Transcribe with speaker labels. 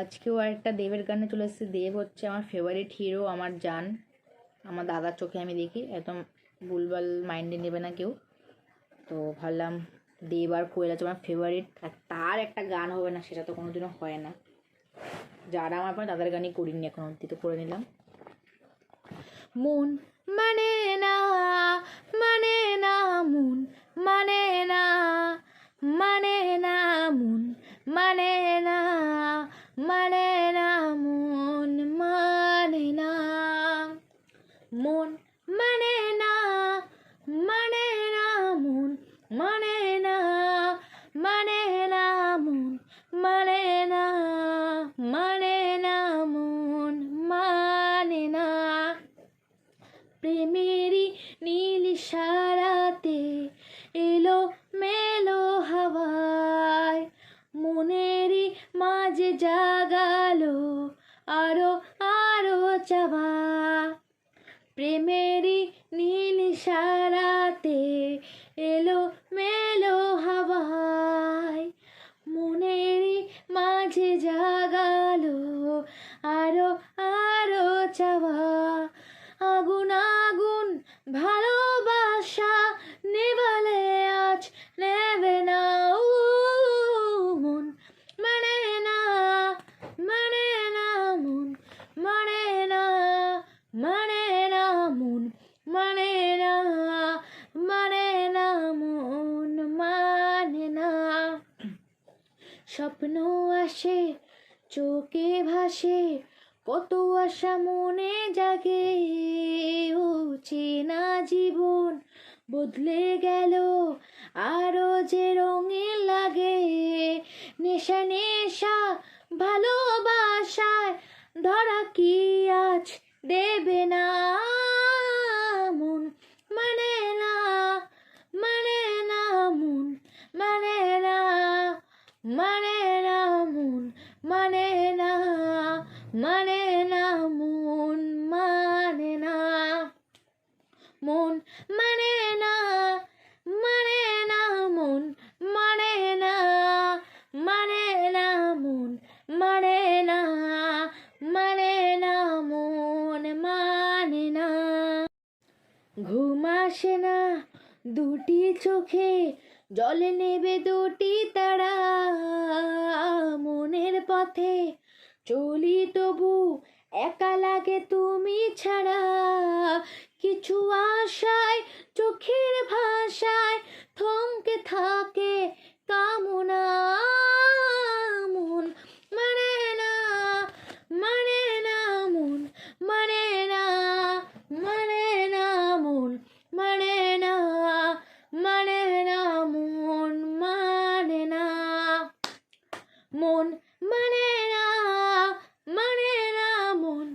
Speaker 1: আজকেও আরেকটা দেবের গানে চলে এসেছে। দেব হচ্ছে আমার ফেভারিট হিরো, আমার জান। আমার দাদার চোখে আমি দেখি, একদম ভুলভাল মাইন্ডে নেবে না কেউ। তো ভাবলাম দেব আর কোয়েল আছে আমার ফেভারিট, আর তার একটা গান হবে না সেটা তো কোনোদিনও হয় না। যারা আমার পরে তাদের গানই করিনি এখন অবধি, তো করে নিলাম। মন মানে না, মানে না, মন মানে না, মানে না, মন মানে না, মানে না, মন মানে না, মন মানে না, মানে না, মন মানে না, মানে না, মন মানে না, মানে না, মন মানে না। প্রেমেরই নীল ইশারাতে এলো মেলো হাওয়ায়, মনেরই মাঝে জাগালো আরো আরো চাওয়া। প্রেমেরই নীল ইশারাতে এলো মেলো হাওয়ায়, মনেরই মাঝে জাগালো আরো আরো চাওয়া। আগুন আগুন ভালোবাসা নেভালে আজ নেবে না, মন মানে না, মানে না, মন মানে না, মানে না, মন মানে না, মানে না, মন মানে না। স্বপ্ন আসে চোখে ভাসে, কত আশা মনে জাগে, ও চেনা জীবন বদলে গেল আরো যে রঙিন লাগে। নেশা নেশা ভালোবাসায় ধরা কি আজ দেবে না, মন মানে না, মানে না, মন মানে না, মানে না, মন মানে না, মানে না, মন মানে না, মন মানে না, মানে না, মন মানে না, মানে না, মন মানে না, মানে না, মন মানে না। ঘুম আসে না দুটি চোখে, জলে নেবে দুটি তারা, মনের পথে চলি তবু একা লাগে তুমি ছাড়া। কিছু আশায় চোখের ভাষায় থমকে থাকে কামনা, মন মানে না, মানে না, মন মানে না, মানে না, মন মানে না, মানে না, মন মানে না, মন মানে না, মানে না, মন